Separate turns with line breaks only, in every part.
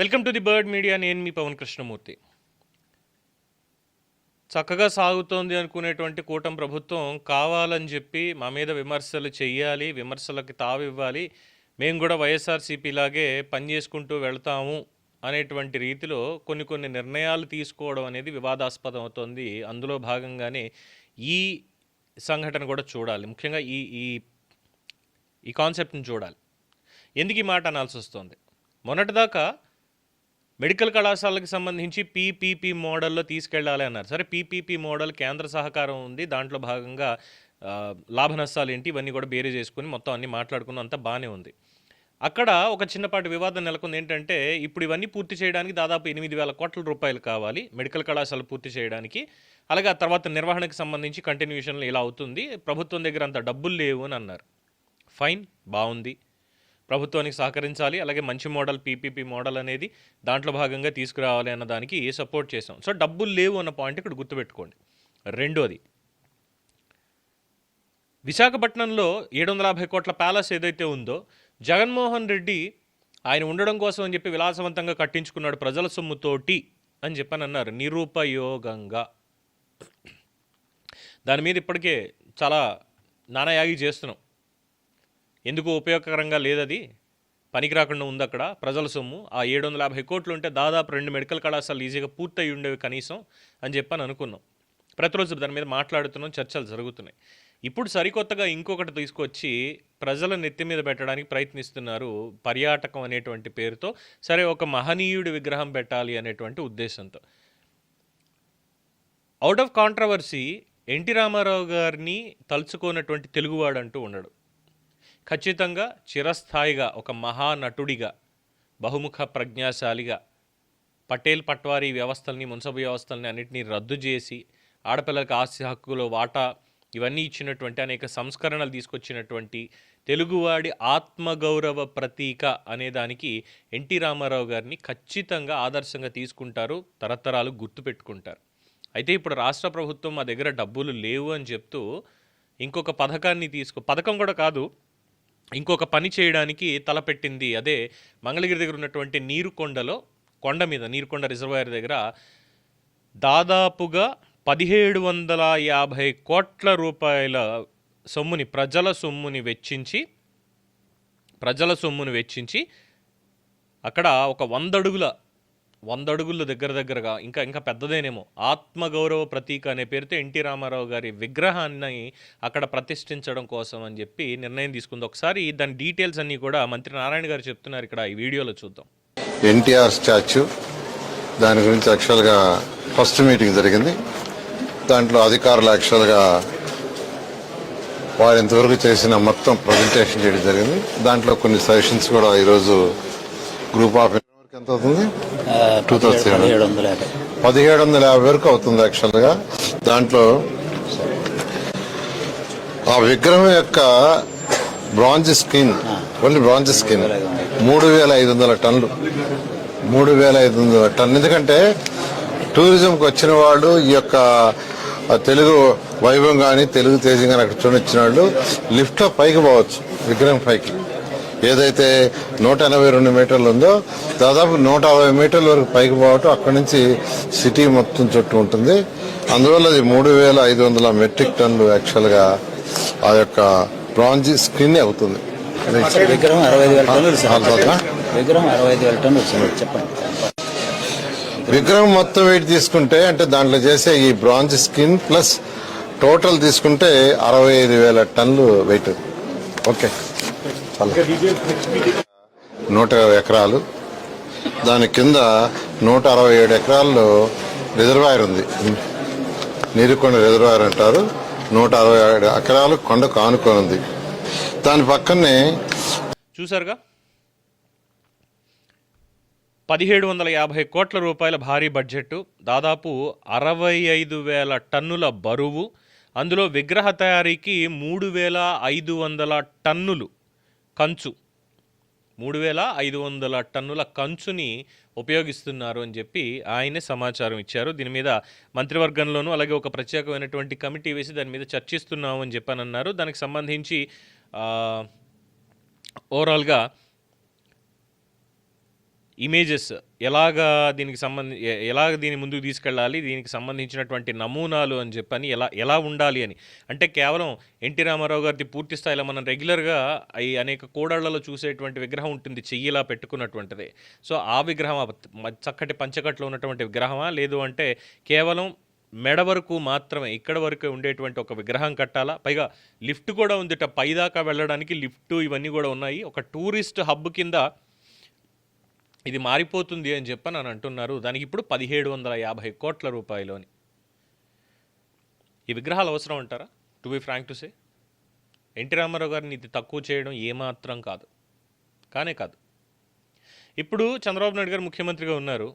Welcome to the bird media. నేను మీ పవన్ కృష్ణమూర్తి. చక్కగా సాగుతోంది అనుకునేటువంటి కూటమి ప్రభుత్వం కావాలని చెప్పి మా మీద విమర్శలు చెయ్యాలి, విమర్శలకి తావివ్వాలి, మేము కూడా వైఎస్ఆర్సీపీ లాగే పనిచేసుకుంటూ వెళ్తాము అనేటువంటి రీతిలో కొన్ని నిర్ణయాలు తీసుకోవడం అనేది వివాదాస్పదం అవుతోంది. అందులో భాగంగానే ఈ సంఘటన కూడా చూడాలి. ముఖ్యంగా ఈ ఈ ఈ కాన్సెప్ట్ని చూడాలి. ఎందుకు ఈ మాట అనాల్సి వస్తుంది? మొన్నటిదాకా మెడికల్ కళాశాలకు సంబంధించి పీపీపీ మోడల్లో తీసుకెళ్ళాలి అన్నారు. సరే, పీపీపీ మోడల్ కేంద్ర సహకారం ఉంది, దాంట్లో భాగంగా లాభ నష్టాలు ఏంటి ఇవన్నీ కూడా బేరీ చేసుకుని మొత్తం అన్నీ మాట్లాడుకున్న అంతా బాగానే ఉంది. అక్కడ ఒక చిన్నపాటి వివాదం నెలకొంది. ఏంటంటే ఇప్పుడు ఇవన్నీ పూర్తి చేయడానికి దాదాపు 8,000 కోట్ల రూపాయలు కావాలి మెడికల్ కళాశాల పూర్తి చేయడానికి. అలాగే ఆ తర్వాత నిర్వహణకు సంబంధించి కంటిన్యూషన్లో ఇలా అవుతుంది, ప్రభుత్వం దగ్గర అంత డబ్బులు లేవు అని అన్నారు. ఫైన్, బాగుంది, ప్రభుత్వానికి సహకరించాలి, అలాగే మంచి మోడల్ పీపీపీ మోడల్ అనేది దాంట్లో భాగంగా తీసుకురావాలి అన్న దానికి సపోర్ట్ చేసాం. సో డబ్బులు లేవు అన్న పాయింట్ ఇక్కడ గుర్తుపెట్టుకోండి. రెండోది, విశాఖపట్నంలో 750 కోట్ల ప్యాలెస్ ఏదైతే ఉందో జగన్మోహన్ రెడ్డి ఆయన ఉండడం కోసం అని చెప్పి విలాసవంతంగా కట్టించుకున్నాడు ప్రజల సొమ్ముతోటి అని చెప్పని అన్నారు, నిరుపయోగంగా. దాని మీద ఇప్పటికే చాలా నానాయాగి చేస్తున్నాం. ఎందుకు ఉపయోగకరంగా లేదది, పనికి రాకుండా ఉంది అక్కడ ప్రజల సొమ్ము. ఆ 750 కోట్లు ఉంటే దాదాపు 2 మెడికల్ కళాశాలలు ఈజీగా పూర్తయి ఉండేవి కనీసం అని చెప్పని అనుకున్నాం. ప్రతిరోజు దాని మీద మాట్లాడుతున్నాం, చర్చలు జరుగుతున్నాయి. ఇప్పుడు సరికొత్తగా ఇంకొకటి తీసుకొచ్చి ప్రజల నెత్తి మీద పెట్టడానికి ప్రయత్నిస్తున్నారు, పర్యాటకం అనేటువంటి పేరుతో. సరే, ఒక మహనీయుడి విగ్రహం పెట్టాలి అనేటువంటి ఉద్దేశంతో. Out of controversy, NT Rama గారిని తలుచుకోనటువంటి తెలుగువాడు అంటూ ఉండడు. ఖచ్చితంగా చిరస్థాయిగా ఒక మహానటుడిగా, బహుముఖ ప్రజ్ఞాశాలిగా, పటేల్ పట్వారీ వ్యవస్థల్ని, మున్సబు వ్యవస్థల్ని అన్నింటినీ రద్దు చేసి ఆడపిల్లలకు ఆస్తి హక్కులో వాటా ఇవన్నీ ఇచ్చినటువంటి, అనేక సంస్కరణలు తీసుకొచ్చినటువంటి తెలుగువాడి ఆత్మగౌరవ ప్రతీక అనేదానికి ఎన్టీ రామారావు గారిని ఖచ్చితంగా ఆదర్శంగా తీసుకుంటారు, తరతరాలు గుర్తుపెట్టుకుంటారు. అయితే ఇప్పుడు రాష్ట్ర ప్రభుత్వం మా దగ్గర డబ్బులు లేవు అని చెప్తూ ఇంకొక పథకాన్ని పథకం కూడా కాదు, ఇంకొక పని చేయడానికి తలపెట్టింది. అదే మంగళగిరి దగ్గర ఉన్నటువంటి నీరుకొండలో, కొండ మీద నీరుకొండ రిజర్వాయర్ దగ్గర దాదాపుగా 1750 కోట్ల రూపాయల సొమ్ముని, ప్రజల సొమ్ముని వెచ్చించి అక్కడ ఒక 100 అడుగుల దగ్గరగా ఇంకా పెద్దదేనేమో ఆత్మగౌరవ ప్రతీక అనే పేరుతో ఎన్టీ రామారావు గారి విగ్రహాన్ని అక్కడ ప్రతిష్ఠించడం కోసం అని చెప్పి నిర్ణయం తీసుకుంది. ఒకసారి దాని డీటెయిల్స్ అన్నీ కూడా మంత్రి నారాయణ గారు చెప్తున్నారు, ఇక్కడ ఈ వీడియోలో చూద్దాం.
ఎన్టీఆర్ స్టాచ్యూ, దాని గురించి యాక్చువల్గా ఫస్ట్ మీటింగ్ జరిగింది. దాంట్లో అధికారులు యాక్చువల్గా వారు ఇంతవరకు చేసిన మొత్తం ప్రజెంటేషన్ చేయడం జరిగింది. దాంట్లో కొన్ని సజెషన్స్ కూడా ఈరోజు గ్రూప్ ఆఫ్ ఎంత అవుతుంది, 1750 వరకు అవుతుంది యాక్చువల్గా. దాంట్లో ఆ విగ్రహం యొక్క bronze skin, only bronze skin 3,500 టన్నులు. 3,500 టన్నులు. ఎందుకంటే టూరిజంకి వచ్చిన వాళ్ళు ఈ యొక్క తెలుగు వైభవం కానీ, తెలుగు తేజం కానీ అక్కడ చూడొచ్చిన వాళ్ళు లిఫ్ట్లో పైకి పోవచ్చు. విగ్రహం పైకి ఏదైతే 182 మీటర్లు ఉందో దాదాపు 160 మీటర్ల వరకు పైకి పోవటం, అక్కడి నుంచి సిటీ మొత్తం చుట్టూ ఉంటుంది. అందువల్ల అది 3,500 మెట్రిక్ టన్నులు యాక్చువల్గా ఆ యొక్క బ్రాంజ్ స్క్రీన్ అవుతుంది.
విగ్రహం 65,000 టన్నులు. చెప్పండి.
విగ్రహం మొత్తం వెయిట్ తీసుకుంటే, అంటే దాంట్లో చేసే ఈ బ్రాంజ్ స్కిన్ ప్లస్ టోటల్ తీసుకుంటే 65,000 టన్నులు వెయిట్. ఓకే, 120 ఎకరాలు, దాని కింద 167 ఎకరాల్లో రిజర్వాయర్ ఉంది, నీరుకొండ రిజర్వాయర్ అంటారు. 167 ఎకరాలు కొండకు ఆనుకొని ఉంది. దాని పక్కనే
చూసారుగా 1750 కోట్ల రూపాయల భారీ బడ్జెట్, దాదాపు 65,000 టన్నుల బరువు, అందులో విగ్రహ తయారీకి 3,500 టన్నులు కంచు, 3,500 టన్నుల కంచుని ఉపయోగిస్తున్నారు అని చెప్పి ఆయనే సమాచారం ఇచ్చారు. దీని మీద మంత్రివర్గంలోనూ అలాగే ఒక ప్రత్యేకమైనటువంటి కమిటీ వేసి దాని మీద చర్చిస్తున్నాము అని చెప్పనన్నారు. దానికి సంబంధించి ఓవరాల్గా ఇమేజెస్ ఎలాగా దీనికి ఎలాగ దీన్ని ముందుకు తీసుకెళ్ళాలి, దీనికి సంబంధించినటువంటి నమూనాలు అని చెప్పని ఎలా ఉండాలి అని. అంటే కేవలం ఎన్టీ రామారావు గారిది పూర్తి స్థాయిలో మనం రెగ్యులర్గా ఈ అనేక కూడళ్లలో చూసేటువంటి విగ్రహం ఉంటుంది, చెయ్యిలా పెట్టుకున్నటువంటిది. సో ఆ విగ్రహం చక్కటి పంచకట్లో ఉన్నటువంటి విగ్రహమా, లేదు అంటే కేవలం మెడ వరకు మాత్రమే ఇక్కడ వరకు ఉండేటువంటి ఒక విగ్రహం కట్టాలా? పైగా లిఫ్ట్ కూడా ఉందిట, పైదాకా వెళ్ళడానికి లిఫ్ట్ ఇవన్నీ కూడా ఉన్నాయి. ఒక టూరిస్ట్ హబ్ కింద ఇది మారిపోతుంది అని చెప్పని అని అంటున్నారు. దానికి ఇప్పుడు 1750 కోట్ల రూపాయలు అని. ఈ విగ్రహాలు అవసరం అంటారా? To be frank to say, NT Rama గారిని ఇది తక్కువ చేయడం ఏమాత్రం కాదు, కానే కాదు. ఇప్పుడు చంద్రబాబు నాయుడు గారు ముఖ్యమంత్రిగా ఉన్నారు.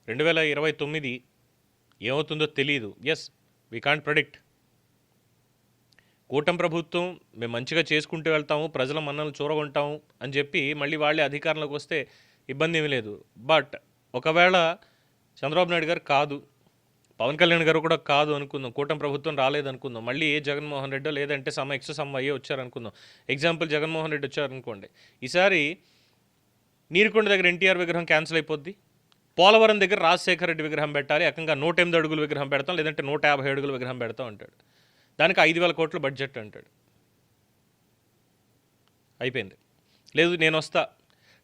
2029 ఏమవుతుందో తెలియదు. Yes, we can't predict. కూటమి ప్రభుత్వం మేము మంచిగా చేసుకుంటూ వెళ్తాము, ప్రజల మన్నలు చూరగొంటాము అని చెప్పి మళ్ళీ వాళ్ళే అధికారంలోకి వస్తే ఇబ్బంది ఏమీ లేదు. బట్ ఒకవేళ చంద్రబాబు నాయుడు గారు కాదు, పవన్ కళ్యాణ్ గారు కూడా కాదు అనుకుందాం, కూటమి ప్రభుత్వం రాలేదనుకుందాం, మళ్ళీ జగన్మోహన్ రెడ్డో లేదంటే సమ్ అయ్యే వచ్చారనుకుందాం. ఎగ్జాంపుల్ జగన్మోహన్ రెడ్డి వచ్చారనుకోండి, ఈసారి నీరుకొండ దగ్గర ఎన్టీఆర్ విగ్రహం క్యాన్సిల్ అయిపోద్ది. పోలవరం దగ్గర రాజశేఖర రెడ్డి విగ్రహం పెట్టాలి, ఏకంగా 108 అడుగుల విగ్రహం పెడతాం, లేదంటే 150 అడుగుల విగ్రహం పెడతాం అంటాడు. దానికి 5,000 కోట్ల బడ్జెట్ అంటాడు. అయిపోయింది. లేదు నేను వస్తా,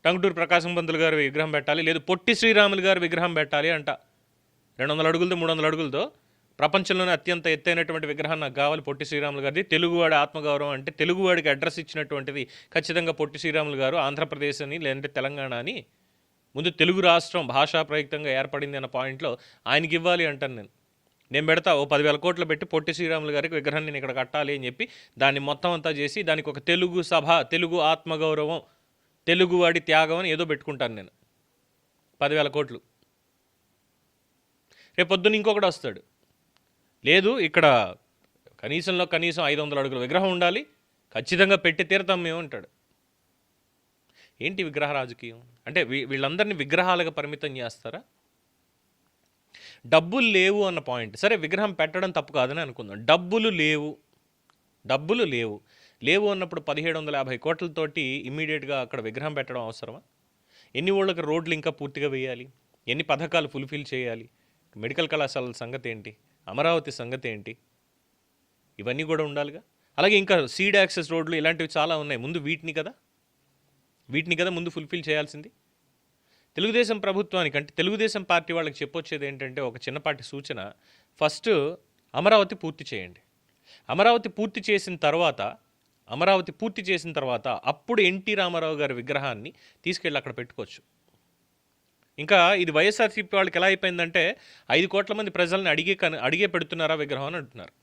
టంగుటూరు ప్రకాశం పంతులు గారి విగ్రహం పెట్టాలి, లేదు పొట్టి శ్రీరాములు గారి విగ్రహం పెట్టాలి అంట. 200 అడుగులతో 300 అడుగులతో ప్రపంచంలోనే అత్యంత ఎత్తైనటువంటి విగ్రహం నాకు కావాలి పొట్టి శ్రీరాములు గారిది. తెలుగువాడి ఆత్మగౌరవం అంటే తెలుగువాడికి అడ్రస్ ఇచ్చినటువంటిది ఖచ్చితంగా పొట్టి శ్రీరాములు గారు. ఆంధ్రప్రదేశ్ అని లేదంటే తెలంగాణ అని ముందు తెలుగు రాష్ట్రం భాషా ప్రయుక్తంగా ఏర్పడింది అన్న పాయింట్లో ఆయనకి ఇవ్వాలి అంటాను నేను పెడతా. ఓ 10,000 కోట్లు పెట్టి పొట్టి శ్రీరాములు గారికి విగ్రహం నేను ఇక్కడ కట్టాలి అని చెప్పి దాన్ని మొత్తం అంతా చేసి దానికి ఒక తెలుగు సభ, తెలుగు ఆత్మగౌరవం, తెలుగువాడి త్యాగం అని ఏదో పెట్టుకుంటాను నేను. 10,000 కోట్లు. రేపు పొద్దున్న ఇంకొకటి వస్తాడు, లేదు ఇక్కడ కనీసంలో కనీసం 500 అడుగుల విగ్రహం ఉండాలి, ఖచ్చితంగా పెట్టి తీరతాం మేము అంటాడు. ఏంటి విగ్రహ రాజకీయం అంటే? వీళ్ళందరినీ విగ్రహాలుగా పరిమితం చేస్తారా? డబ్బులు లేవు అన్న పాయింట్ సరే, విగ్రహం పెట్టడం తప్పు కాదని అనుకుందాం. డబ్బులు లేవు అన్నప్పుడు 1750 కోట్లతోటి ఇమ్మీడియట్గా అక్కడ విగ్రహం పెట్టడం అవసరమా? ఎన్ని ఊళ్ళకి రోడ్లు ఇంకా పూర్తిగా వేయాలి, ఎన్ని పథకాలు ఫుల్ఫిల్ చేయాలి, మెడికల్ కళాశాలల సంగతి ఏంటి, అమరావతి సంగతి ఏంటి, ఇవన్నీ కూడా ఉండాలిగా. అలాగే ఇంకా సీడ్ యాక్సెస్ రోడ్లు ఇలాంటివి చాలా ఉన్నాయి. ముందు వీటిని కదా ముందు ఫుల్ఫిల్ చేయాల్సింది. తెలుగుదేశం ప్రభుత్వానికి అంటే తెలుగుదేశం పార్టీ వాళ్ళకి చెప్పొచ్చేది ఏంటంటే ఒక చిన్నపాటి సూచన, ఫస్ట్ అమరావతి పూర్తి చేయండి. అమరావతి పూర్తి చేసిన తర్వాత అప్పుడు ఎన్టీ రామారావు గారి విగ్రహాన్ని తీసుకెళ్ళి అక్కడ పెట్టుకోవచ్చు. ఇంకా ఇది వైఎస్ఆర్సీపీ వాళ్ళకి ఎలా అయిపోయిందంటే 5 కోట్ల మంది ప్రజల్ని అడిగే పెడుతున్నారా విగ్రహం అని అంటున్నారు.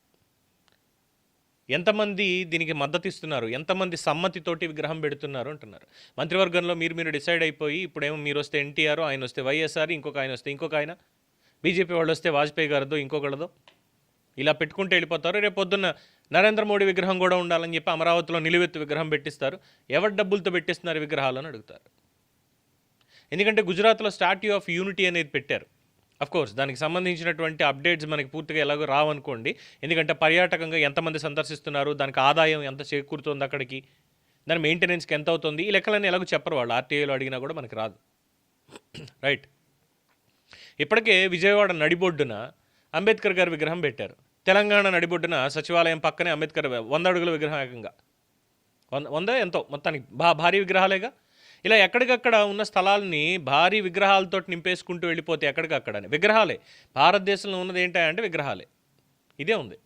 ఎంతమంది దీనికి మద్దతు ఇస్తున్నారు, ఎంతమంది సమ్మతితోటి విగ్రహం పెడుతున్నారు అంటున్నారు. మంత్రివర్గంలో మీరు డిసైడ్ అయిపోయి ఇప్పుడేమో మీరు వస్తే ఎన్టీఆర్, ఆయన వస్తే వైఎస్ఆర్, ఇంకొక ఆయన వస్తే ఇంకొక ఆయన, బీజేపీ వాళ్ళు వస్తే వాజ్పేయి గారిదో ఇంకొకళ్ళదో ఇలా పెట్టుకుంటూ వెళ్ళిపోతారు. రేపు పొద్దున్న నరేంద్ర మోడీ విగ్రహం కూడా ఉండాలని చెప్పి అమరావతిలో నిలువెత్తు విగ్రహం పెట్టిస్తారు. ఎవరి డబ్బులతో పెట్టిస్తున్నారు విగ్రహాలను అడుగుతారు. ఎందుకంటే గుజరాత్లో స్టాట్యూ ఆఫ్ యూనిటీ అనేది పెట్టారు. కోర్స్ దానికి సంబంధించినటువంటి అప్డేట్స్ మనకి పూర్తిగా ఎలాగో రావనుకోండి. ఎందుకంటే పర్యాటకంగా ఎంతమంది సందర్శిస్తున్నారు, దానికి ఆదాయం ఎంత చేకూరుతుంది, అక్కడికి దాని మెయింటెనెన్స్కి ఎంత అవుతుంది, ఈ లెక్కలన్నీ ఎలాగో చెప్పరు వాళ్ళు. ఆర్టీఐలో అడిగినా కూడా మనకి రాదు. రైట్. ఇప్పటికే విజయవాడ నడిబొడ్డున అంబేద్కర్ గారి విగ్రహం పెట్టారు. తెలంగాణ నడిబొడ్డున సచివాలయం పక్కనే అంబేద్కర్ 100 అడుగుల విగ్రహం ఏకంగా 100 ఎంతో మొత్తానికి భారీ విగ్రహాలేగా. ఇలా ఎక్కడికక్కడ ఉన్న స్థలాల్ని భారీ విగ్రహాలతో నింపేసుకుంటూ వెళ్ళిపోతే ఎక్కడికక్కడ విగ్రహాలే. భారతదేశంలో ఉన్నది ఏంటంటే విగ్రహాలే. ఇదే ఉంది.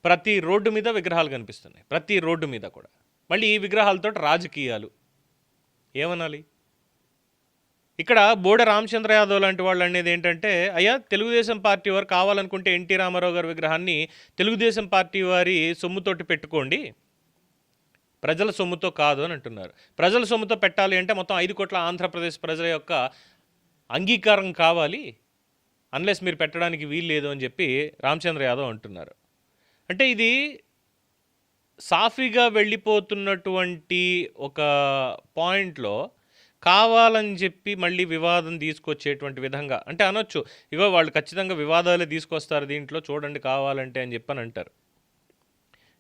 ప్రతి రోడ్డు మీద విగ్రహాలు కనిపిస్తున్నాయి, ప్రతి రోడ్డు మీద కూడా. మళ్ళీ ఈ విగ్రహాలతో రాజకీయాలు ఏమనాలి? ఇక్కడ బోడ రామచంద్ర యాదవ్ లాంటి వాళ్ళు అనేది ఏంటంటే, అయ్యా తెలుగుదేశం పార్టీ వారు కావాలనుకుంటే ఎన్టీ రామారావు గారి విగ్రహాన్ని తెలుగుదేశం పార్టీ వారి సొమ్ముతోటి పెట్టుకోండి, ప్రజల సొమ్ముతో కాదు అని అంటున్నారు. ప్రజల సొమ్ముతో పెట్టాలి అంటే మొత్తం 5 కోట్ల ఆంధ్రప్రదేశ్ ప్రజల యొక్క అంగీకారం కావాలి, అన్లెస్ మీరు పెట్టడానికి వీలు లేదు అని చెప్పి రామచంద్ర యాదవ్ అంటున్నారు. అంటే ఇది సాఫీగా వెళ్ళిపోతున్నటువంటి ఒక పాయింట్లో కావాలని చెప్పి మళ్ళీ వివాదం తీసుకొచ్చేటువంటి విధంగా అంటే అనొచ్చు, ఇగో వాళ్ళు ఖచ్చితంగా వివాదాలే తీసుకొస్తారు దీంట్లో చూడండి కావాలంటే అని చెప్పని అంటారు.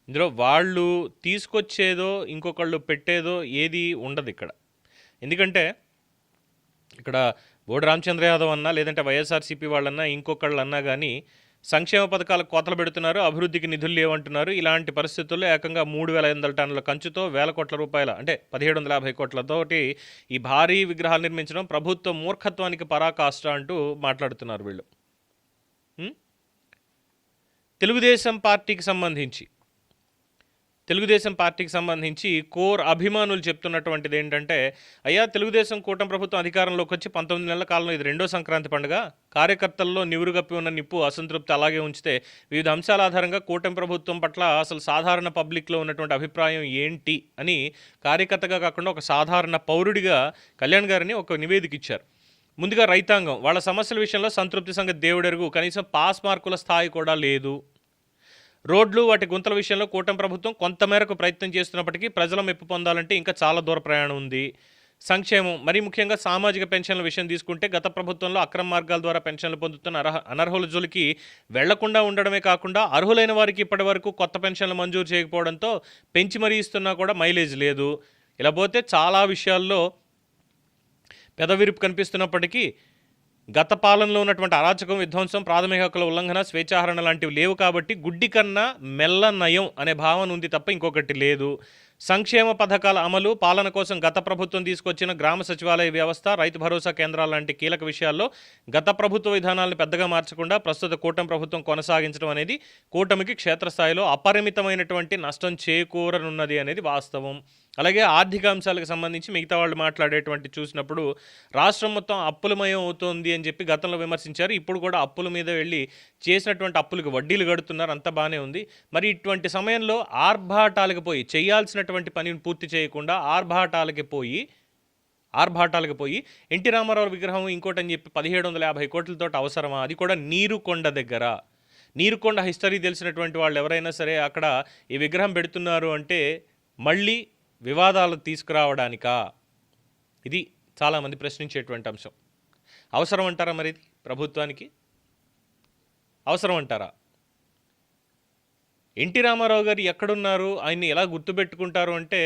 ఇందులో వాళ్ళు తీసుకొచ్చేదో ఇంకొకళ్ళు పెట్టేదో ఏది ఉండదు ఇక్కడ. ఎందుకంటే ఇక్కడ బోడి రామచంద్ర యాదవ్ అన్నా లేదంటే వైఎస్ఆర్సీపీ వాళ్ళన్నా ఇంకొకళ్ళు అన్నా కానీ సంక్షేమ పథకాలకు కోతలు పెడుతున్నారు, అభివృద్ధికి నిధులు లేవంటున్నారు. ఇలాంటి పరిస్థితుల్లో ఏకంగా 3,500 టన్నుల కంచుతో వేల కోట్ల రూపాయల అంటే 1,750 కోట్లతోటి ఈ భారీ విగ్రహాలు నిర్మించడం ప్రభుత్వ మూర్ఖత్వానికి పరాకాష్ట అంటూ మాట్లాడుతున్నారు వీళ్ళు. తెలుగుదేశం పార్టీకి సంబంధించి కోర్ అభిమానులు చెప్తున్నటువంటిది ఏంటంటే, అయ్యా తెలుగుదేశం కూటమి ప్రభుత్వం అధికారంలోకి వచ్చి 19 నెలల కాలంలో ఇది రెండో సంక్రాంతి పండుగ, కార్యకర్తల్లో నివురుగప్పి ఉన్న నిప్పు అసంతృప్తి అలాగే ఉంచితే వివిధ అంశాల ఆధారంగా కూటమి ప్రభుత్వం పట్ల అసలు సాధారణ పబ్లిక్లో ఉన్నటువంటి అభిప్రాయం ఏంటి అని కార్యకర్తగా కాకుండా ఒక సాధారణ పౌరుడిగా కళ్యాణ్ గారిని ఒక నివేదిక ఇచ్చారు. ముందుగా రైతాంగం వాళ్ళ సమస్యల విషయంలో సంతృప్తి సంగతి దేవుడెరుగు, కనీసం పాస్ మార్కుల స్థాయి కూడా లేదు. రోడ్లు వాటి గుంతల విషయంలో కూటమి ప్రభుత్వం కొంతమేరకు ప్రయత్నం చేస్తున్నప్పటికీ ప్రజల మెప్పు పొందాలంటే ఇంకా చాలా దూర ప్రయాణం ఉంది. సంక్షేమం, మరీ ముఖ్యంగా సామాజిక పెన్షన్ల విషయం తీసుకుంటే గత ప్రభుత్వంలో అక్రమ మార్గాల ద్వారా పెన్షన్లు పొందుతున్న అనర్హుల జోలికి వెళ్లకుండా ఉండడమే కాకుండా అర్హులైన వారికి ఇప్పటి వరకు కొత్త పెన్షన్లు మంజూరు చేయకపోవడంతో పెంచి మరీ ఇస్తున్నా కూడా మైలేజ్ లేదు. ఇలా పోతే చాలా విషయాల్లో పెదవిరుపు కనిపిస్తున్నప్పటికీ గత పాలనలో ఉన్నటువంటి అరాచకం, విధ్వంసం, ప్రాథమిక హక్కుల ఉల్లంఘన, స్వేచ్ఛాహరణ లాంటివి లేవు కాబట్టి గుడ్డి కన్నా మెల్ల నయం అనే భావన ఉంది తప్ప ఇంకొకటి లేదు. సంక్షేమ పథకాల అమలు, పాలన కోసం గత ప్రభుత్వం తీసుకొచ్చిన గ్రామ సచివాలయ వ్యవస్థ, రైతు భరోసా కేంద్రాల లాంటి కీలక విషయాల్లో గత ప్రభుత్వ విధానాలను పెద్దగా మార్చకుండా ప్రస్తుత కూటమి ప్రభుత్వం కొనసాగించడం అనేది కూటమికి క్షేత్రస్థాయిలో అపరిమితమైనటువంటి నష్టం చేకూరనున్నది అనేది వాస్తవం. అలాగే ఆర్థిక అంశాలకు సంబంధించి మిగతా వాళ్ళు మాట్లాడేటువంటి చూసినప్పుడు రాష్ట్రం మొత్తం అప్పులమయం అవుతోంది అని చెప్పి గతంలో విమర్శించారు. ఇప్పుడు కూడా అప్పుల మీద వెళ్ళి చేసినటువంటి అప్పులకు వడ్డీలు కడుతున్నారు, అంతా బాగానే ఉంది. మరి ఇటువంటి సమయంలో ఆర్భాటాలకు పోయి చేయాల్సినటువంటి పనిని పూర్తి చేయకుండా ఆర్భాటాలకు పోయి ఎన్టీ రామారావు విగ్రహం ఇంకోటని చెప్పి 1,750 కోట్లతో అవసరమా? అది కూడా నీరుకొండ దగ్గర. నీరుకొండ హిస్టరీ తెలిసినటువంటి వాళ్ళు ఎవరైనా సరే అక్కడ ఈ విగ్రహం పెడుతున్నారు అంటే మళ్ళీ వివాదాలు తీసుకురావడానికా? ఇది చాలామంది ప్రశ్నించేటువంటి అంశం. అవసరం అంటారా మరి ఇది ప్రభుత్వానికి? అవసరం అంటారా? ఎన్టీ రామారావు గారు ఎక్కడున్నారు, ఆయన్ని ఎలా గుర్తుపెట్టుకుంటారు అంటే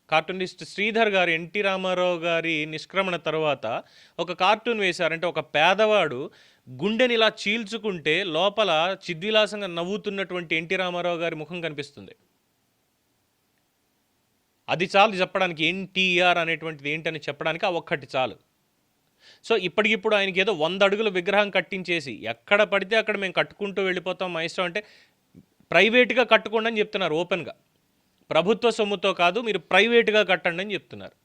కార్టూనిస్ట్ శ్రీధర్ గారు ఎన్టీ రామారావు గారి నిష్క్రమణ తర్వాత ఒక కార్టూన్ వేశారంటే ఒక పేదవాడు గుండెని ఇలా చీల్చుకుంటే లోపల చిద్విలాసంగా నవ్వుతున్నటువంటి ఎన్టీ రామారావు గారి ముఖం కనిపిస్తుంది. అది చాలు చెప్పడానికి, ఎన్టీఆర్ అనేటువంటిది ఏంటని చెప్పడానికి ఆ ఒక్కటి చాలు. సో ఇప్పటికిప్పుడు ఆయనకి ఏదో 100 అడుగుల విగ్రహం కట్టించేసి ఎక్కడ పడితే అక్కడ మేము కట్టుకుంటూ వెళ్ళిపోతాం మా ఇష్టం అంటే ప్రైవేట్గా కట్టుకోండి అని చెప్తున్నారు. ఓపెన్గా ప్రభుత్వ సొమ్ముతో కాదు, మీరు ప్రైవేట్గా కట్టండి అని చెప్తున్నారు.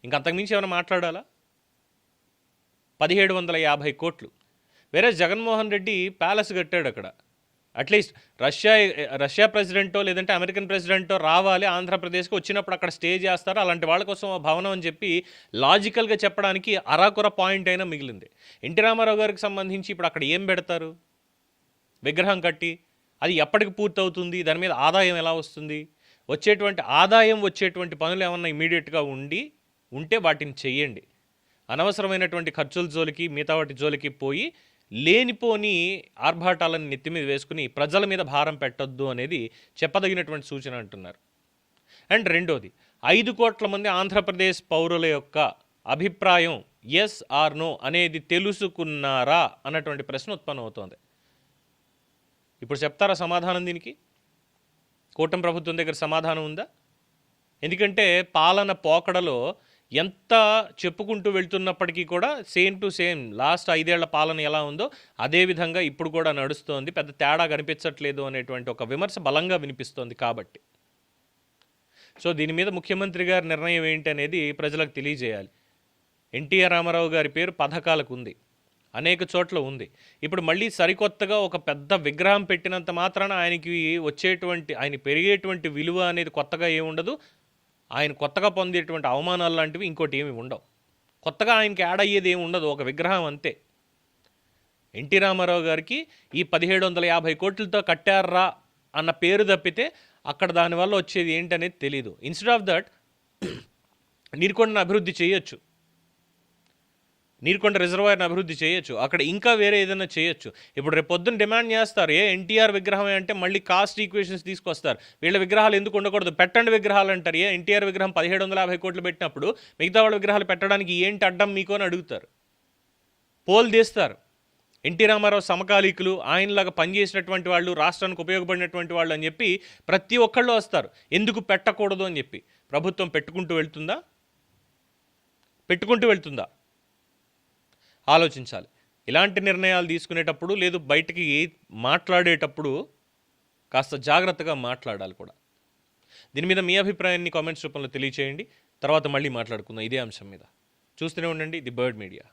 ఇంకంతకుమించి ఏమైనా మాట్లాడాలా? 1,750 కోట్లు. వేరే జగన్మోహన్ రెడ్డి ప్యాలెస్ కట్టాడు అక్కడ. అట్లీస్ట్ రష్యా ప్రెసిడెంటో లేదంటే అమెరికన్ ప్రెసిడెంటో రావాలి ఆంధ్రప్రదేశ్కి, వచ్చినప్పుడు అక్కడ స్టే చేస్తారు, అలాంటి వాళ్ళ కోసం ఆ భవనం అని చెప్పి లాజికల్గా చెప్పడానికి అరాకొర పాయింట్ అయినా మిగిలింది. ఎన్టీ రామారావు గారికి సంబంధించి ఇప్పుడు అక్కడ ఏం పెడతారు? విగ్రహం కట్టి అది ఎప్పటికి పూర్తవుతుంది? దాని మీద ఆదాయం ఎలా వస్తుంది? వచ్చేటువంటి పనులు ఏమన్నా ఇమీడియట్గా ఉంటే వాటిని చెయ్యండి. అనవసరమైనటువంటి ఖర్చుల జోలికి మిగతా వాటి జోలికి పోయి లేనిపోని ఆర్భాటాలను నెత్తి మీద వేసుకుని ప్రజల మీద భారం పెట్టొద్దు అనేది చెప్పదగినటువంటి సూచన అంటున్నారు. అండ్ రెండోది, 5 కోట్ల మంది ఆంధ్రప్రదేశ్ పౌరుల యొక్క అభిప్రాయం ఎస్ ఆర్ నో అనేది తెలుసుకున్నారా అన్నటువంటి ప్రశ్న ఉత్పన్నమవుతోంది. ఇప్పుడు చెప్తారా సమాధానం? దీనికి కూటమి ప్రభుత్వం దగ్గర సమాధానం ఉందా? ఎందుకంటే పాలన పోకడలో ఎంత చెప్పుకుంటూ వెళ్తున్నప్పటికీ కూడా సేమ్ టు సేమ్ లాస్ట్ 5 ఏళ్ల పాలన ఎలా ఉందో అదేవిధంగా ఇప్పుడు కూడా నడుస్తోంది, పెద్ద తేడా కనిపించట్లేదు అనేటువంటి ఒక విమర్శ బలంగా వినిపిస్తోంది. కాబట్టి సో దీని మీద ముఖ్యమంత్రి గారి నిర్ణయం ఏంటి అనేది ప్రజలకు తెలియజేయాలి. ఎన్టీఆర్ రామారావు గారి పేరు పథకాలకు ఉంది, అనేక చోట్ల ఉంది. ఇప్పుడు మళ్ళీ సరికొత్తగా ఒక పెద్ద విగ్రహం పెట్టినంత మాత్రాన ఆయన పెరిగేటువంటి విలువ అనేది కొత్తగా ఏముండదు. ఆయన కొత్తగా పొందేటువంటి అవమానాలు లాంటివి ఇంకోటి ఏమి ఉండవు. కొత్తగా ఆయనకి యాడ్ అయ్యేది ఏమి ఉండదు, ఒక విగ్రహం అంతే. ఎన్టీ రామారావు గారికి ఈ 1,750 కోట్లతో కట్టారా అన్న పేరు తప్పితే అక్కడ దానివల్ల వచ్చేది ఏంటనేది తెలీదు. ఇన్స్టెడ్ ఆఫ్ దట్ నీరుకొండను అభివృద్ధి చేయొచ్చు. నీరుకొండ రిజర్వాయర్ని అభివృద్ధి చేయొచ్చు, అక్కడ ఇంకా వేరే ఏదైనా చేయొచ్చు. ఇప్పుడు రేపు పొద్దున్న డిమాండ్ చేస్తారు, ఎన్టీఆర్ విగ్రహమే అంటే మళ్ళీ కాస్ట్ ఈక్వేషన్స్ తీసుకొస్తారు, వీళ్ళ విగ్రహాలు ఎందుకు ఉండకూడదు, పెట్టండి విగ్రహాలు అంటారు. ఎన్టీఆర్ విగ్రహం 1750 కోట్లు పెట్టినప్పుడు మిగతా వాళ్ళ విగ్రహాలు పెట్టడానికి ఏంటి అడ్డం మీకు అని అడుగుతారు, పోల్ తీస్తారు. ఎన్టీ రామారావు సమకాలీకులు, ఆయనలాగా పనిచేసినటువంటి వాళ్ళు, రాష్ట్రానికి ఉపయోగపడినటువంటి వాళ్ళు అని చెప్పి ప్రతి ఒక్కళ్ళు వస్తారు, ఎందుకు పెట్టకూడదు అని చెప్పి. ప్రభుత్వం పెట్టుకుంటూ వెళ్తుందా ఆలోచించాలి. ఇలాంటి నిర్ణయాలు తీసుకునేటప్పుడు లేదు బయటికి మాట్లాడేటప్పుడు కాస్త జాగ్రత్తగా మాట్లాడాలి కూడా. దీని మీద మీ అభిప్రాయాన్ని కామెంట్స్ రూపంలో తెలియచేయండి. తర్వాత మళ్ళీ మాట్లాడుకుందాం ఇదే అంశం మీద. చూస్తూనే ఉండండి ది బర్డ్ మీడియా.